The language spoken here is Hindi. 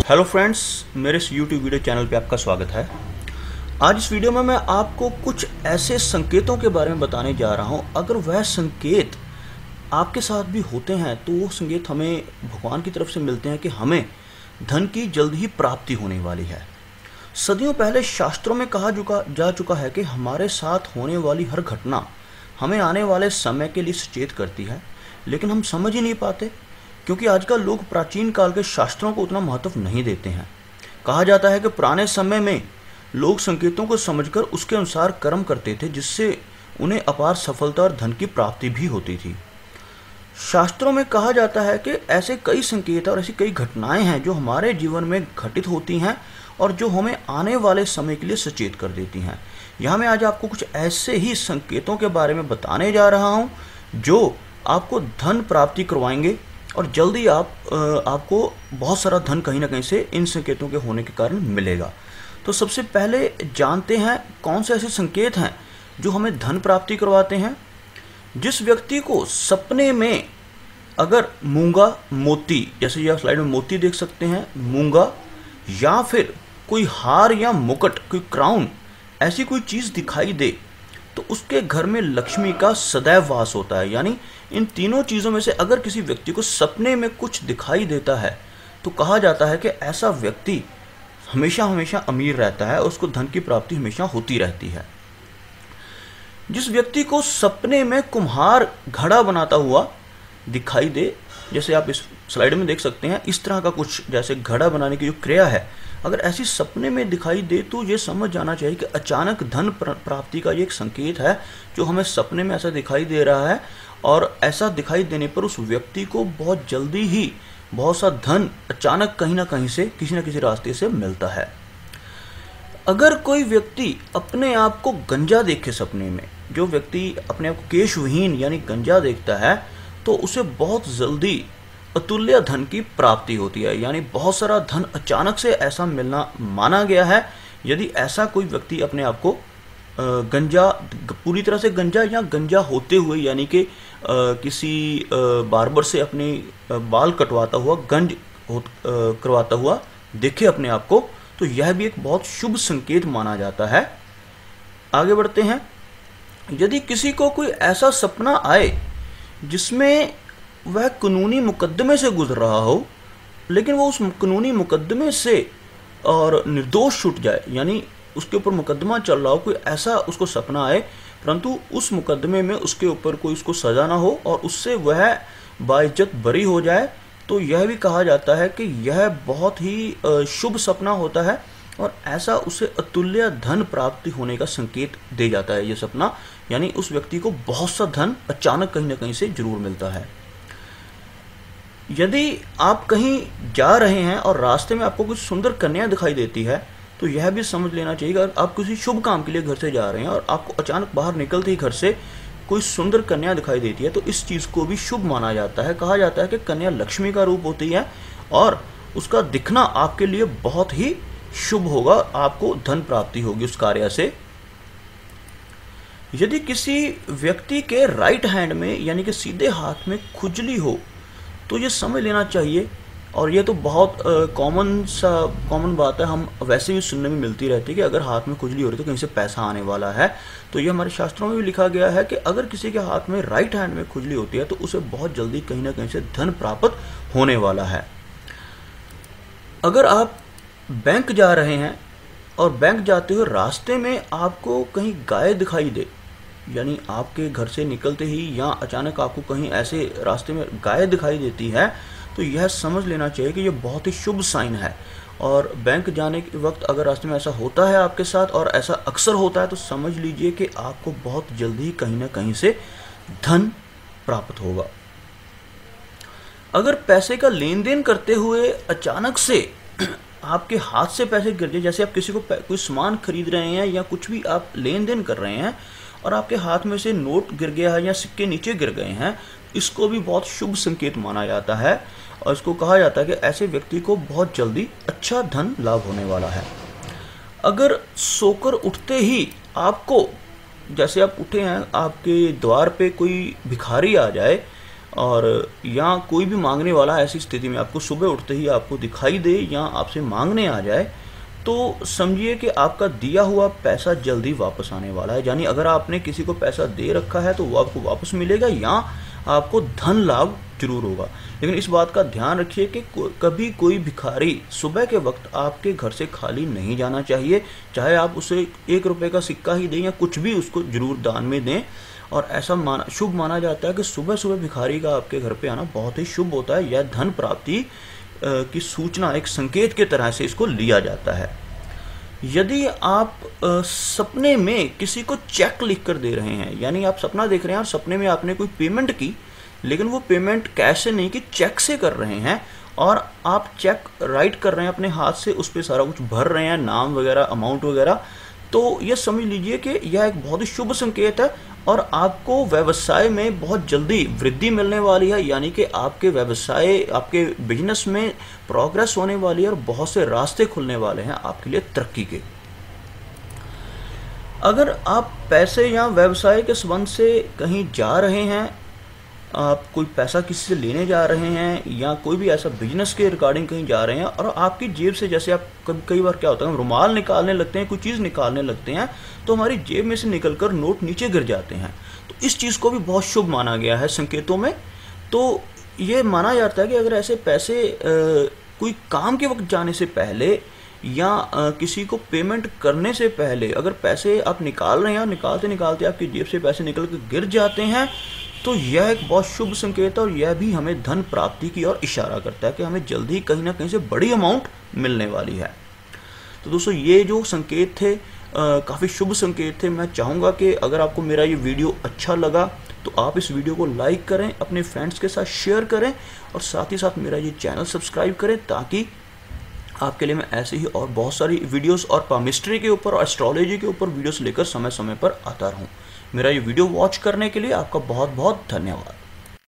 हेलो फ्रेंड्स, मेरे इस YouTube वीडियो चैनल पे आपका स्वागत है। आज इस वीडियो में मैं आपको कुछ ऐसे संकेतों के बारे में बताने जा रहा हूँ। अगर वह संकेत आपके साथ भी होते हैं तो वो संकेत हमें भगवान की तरफ से मिलते हैं कि हमें धन की जल्द ही प्राप्ति होने वाली है। सदियों पहले शास्त्रों में कहा जा चुका है कि हमारे साथ होने वाली हर घटना हमें आने वाले समय के लिए सचेत करती है, लेकिन हम समझ ही नहीं पाते क्योंकि आजकल लोग प्राचीन काल के शास्त्रों को उतना महत्व नहीं देते हैं। कहा जाता है कि पुराने समय में लोग संकेतों को समझकर उसके अनुसार कर्म करते थे, जिससे उन्हें अपार सफलता और धन की प्राप्ति भी होती थी। शास्त्रों में कहा जाता है कि ऐसे कई संकेत और ऐसी कई घटनाएं हैं जो हमारे जीवन में घटित होती हैं और जो हमें आने वाले समय के लिए सचेत कर देती हैं। यहाँ मैं आज आपको कुछ ऐसे ही संकेतों के बारे में बताने जा रहा हूँ जो आपको धन प्राप्ति करवाएंगे और जल्दी आपको बहुत सारा धन कहीं ना कहीं से इन संकेतों के होने के कारण मिलेगा। तो सबसे पहले जानते हैं कौन से ऐसे संकेत हैं जो हमें धन प्राप्ति करवाते हैं। जिस व्यक्ति को सपने में अगर मूंगा मोती, जैसे यह स्लाइड में मोती देख सकते हैं, मूंगा या फिर कोई हार या मुकुट, कोई क्राउन, ऐसी कोई चीज़ दिखाई दे तो उसके घर में लक्ष्मी का सदैव वास होता है। यानी इन तीनों चीज़ों में से अगर किसी व्यक्ति को सपने में कुछ दिखाई देता है तो कहा जाता है कि ऐसा व्यक्ति हमेशा हमेशा अमीर रहता है और उसको धन की प्राप्ति हमेशा होती रहती है। जिस व्यक्ति को सपने में कुम्हार घड़ा बनाता हुआ दिखाई दे, जैसे आप इस स्लाइड में देख सकते हैं, इस तरह का कुछ जैसे घड़ा बनाने की जो क्रिया है, अगर ऐसी सपने में दिखाई दे तो ये समझ जाना चाहिए कि अचानक धन प्राप्ति का ये एक संकेत है जो हमें सपने में ऐसा दिखाई दे रहा है। और ऐसा दिखाई देने पर उस व्यक्ति को बहुत जल्दी ही बहुत सा धन अचानक कहीं ना कहीं से किसी न किसी रास्ते से मिलता है। अगर कोई व्यक्ति अपने आप को गंजा देखे सपने में, जो व्यक्ति अपने आप को केशविहीन यानी गंजा देखता है, तो उसे बहुत जल्दी अतुल्य धन की प्राप्ति होती है। यानी बहुत सारा धन अचानक से ऐसा मिलना माना गया है। यदि ऐसा कोई व्यक्ति अपने आप को गंजा, पूरी तरह से गंजा या गंजा होते हुए, यानी कि किसी बार्बर से अपने बाल कटवाता हुआ, करवाता हुआ देखे अपने आप को, तो यह भी एक बहुत शुभ संकेत माना जाता है। आगे बढ़ते हैं। यदि किसी को कोई ऐसा सपना आए जिसमें वह कानूनी मुकदमे से गुजर रहा हो, लेकिन वो उस कानूनी मुकदमे से और निर्दोष छूट जाए, यानी उसके ऊपर मुकदमा चल रहा हो, कोई ऐसा उसको सपना आए परंतु उस मुकदमे में उसके ऊपर कोई उसको सज़ा ना हो और उससे वह बाइज्जत बरी हो जाए, तो यह भी कहा जाता है कि यह बहुत ही शुभ सपना होता है और ऐसा उसे अतुल्य धन प्राप्ति होने का संकेत दे जाता है ये सपना। यानी उस व्यक्ति को बहुत सा धन अचानक कहीं ना कहीं से जरूर मिलता है। यदि आप कहीं जा रहे हैं और रास्ते में आपको कुछ सुंदर कन्या दिखाई देती है तो यह भी समझ लेना चाहिए कि अगर आप किसी शुभ काम के लिए घर से जा रहे हैं और आपको अचानक बाहर निकलते ही घर से कोई सुंदर कन्या दिखाई देती है तो इस चीज़ को भी शुभ माना जाता है। कहा जाता है कि कन्या लक्ष्मी का रूप होती है और उसका दिखना आपके लिए बहुत ही शुभ होगा, आपको धन प्राप्ति होगी उस कार्य से। यदि किसी व्यक्ति के राइट हैंड में यानी कि सीधे हाथ में खुजली हो तो ये समझ लेना चाहिए, और ये तो बहुत कॉमन बात है, हम वैसे भी सुनने में मिलती रहती है कि अगर हाथ में खुजली हो रही है तो कहीं से पैसा आने वाला है। तो ये हमारे शास्त्रों में भी लिखा गया है कि अगर किसी के हाथ में राइट हैंड में खुजली होती है तो उसे बहुत जल्दी कहीं ना कहीं से धन प्राप्त होने वाला है। अगर आप बैंक जा रहे हैं और बैंक जाते हुए रास्ते में आपको कहीं गाय दिखाई दे, यानी आपके घर से निकलते ही या अचानक आपको कहीं ऐसे रास्ते में गाय दिखाई देती है, तो यह समझ लेना चाहिए कि यह बहुत ही शुभ साइन है। और बैंक जाने के वक्त अगर रास्ते में ऐसा होता है आपके साथ, और ऐसा अक्सर होता है, तो समझ लीजिए कि आपको बहुत जल्दी कहीं ना कहीं से धन प्राप्त होगा। अगर पैसे का लेन देन करते हुए अचानक से आपके हाथ से पैसे गिर जाए, जैसे आप किसी को कोई सामान खरीद रहे हैं या कुछ भी आप लेन देन कर रहे हैं और आपके हाथ में से नोट गिर गया है या सिक्के नीचे गिर गए हैं, इसको भी बहुत शुभ संकेत माना जाता है और इसको कहा जाता है कि ऐसे व्यक्ति को बहुत जल्दी अच्छा धन लाभ होने वाला है। अगर सोकर उठते ही आपको, जैसे आप उठे हैं, आपके द्वार पे कोई भिखारी आ जाए और या कोई भी मांगने वाला ऐसी स्थिति में आपको सुबह उठते ही आपको दिखाई दे या आपसे मांगने आ जाए, तो समझिए कि आपका दिया हुआ पैसा जल्दी वापस आने वाला है। यानी अगर आपने किसी को पैसा दे रखा है तो वो आपको वापस मिलेगा या आपको धन लाभ जरूर होगा। लेकिन इस बात का ध्यान रखिए कि कभी कोई भिखारी सुबह के वक्त आपके घर से खाली नहीं जाना चाहिए। चाहे आप उसे 1 रुपये का सिक्का ही दें या कुछ भी उसको जरूर दान में दें। और ऐसा शुभ माना जाता है कि सुबह सुबह भिखारी का आपके घर पे आना बहुत ही शुभ होता है। यह धन प्राप्ति की सूचना, एक संकेत के तरह से इसको लिया जाता है। यदि आप सपने में किसी को चेक लिख कर दे रहे हैं, यानी आप सपना देख रहे हैं और सपने में आपने कोई पेमेंट की, लेकिन वो पेमेंट कैश से नहीं कि चेक से कर रहे हैं, और आप चेक राइट कर रहे हैं अपने हाथ से, उस पर सारा कुछ भर रहे हैं, नाम वगैरह, अमाउंट वगैरह, तो ये समझ लीजिए कि यह एक बहुत ही शुभ संकेत है और आपको व्यवसाय में बहुत जल्दी वृद्धि मिलने वाली है। यानी कि आपके व्यवसाय, आपके बिजनेस में प्रोग्रेस होने वाली है और बहुत से रास्ते खुलने वाले हैं आपके लिए तरक्की के। अगर आप पैसे या व्यवसाय के संबंध से कहीं जा रहे हैं, आप कोई पैसा किसी से लेने जा रहे हैं या कोई भी ऐसा बिजनेस के रिगार्डिंग कहीं जा रहे हैं और आपकी जेब से, जैसे आप कई बार क्या होता है, हम रुमाल निकालने लगते हैं, कोई चीज़ निकालने लगते हैं तो हमारी जेब में से निकलकर नोट नीचे गिर जाते हैं, तो इस चीज़ को भी बहुत शुभ माना गया है संकेतों में। तो ये माना जाता है कि अगर ऐसे पैसे कोई काम के वक्त जाने से पहले या किसी को पेमेंट करने से पहले अगर पैसे आप निकाल रहे हैं और निकालते निकालते आपकी जेब से पैसे निकल कर गिर जाते हैं, तो यह एक बहुत शुभ संकेत है और यह भी हमें धन प्राप्ति की ओर इशारा करता है कि हमें जल्दी कहीं ना कहीं से बड़ी अमाउंट मिलने वाली है। तो दोस्तों, ये जो संकेत थे काफ़ी शुभ संकेत थे। मैं चाहूँगा कि अगर आपको मेरा ये वीडियो अच्छा लगा तो आप इस वीडियो को लाइक करें, अपने फ्रेंड्स के साथ शेयर करें और साथ ही साथ मेरा ये चैनल सब्सक्राइब करें, ताकि आपके लिए मैं ऐसे ही और बहुत सारी वीडियोस और पामिस्ट्री के ऊपर और एस्ट्रोलॉजी के ऊपर वीडियोस लेकर समय समय पर आता रहूं। मेरा ये वीडियो वॉच करने के लिए आपका बहुत बहुत धन्यवाद।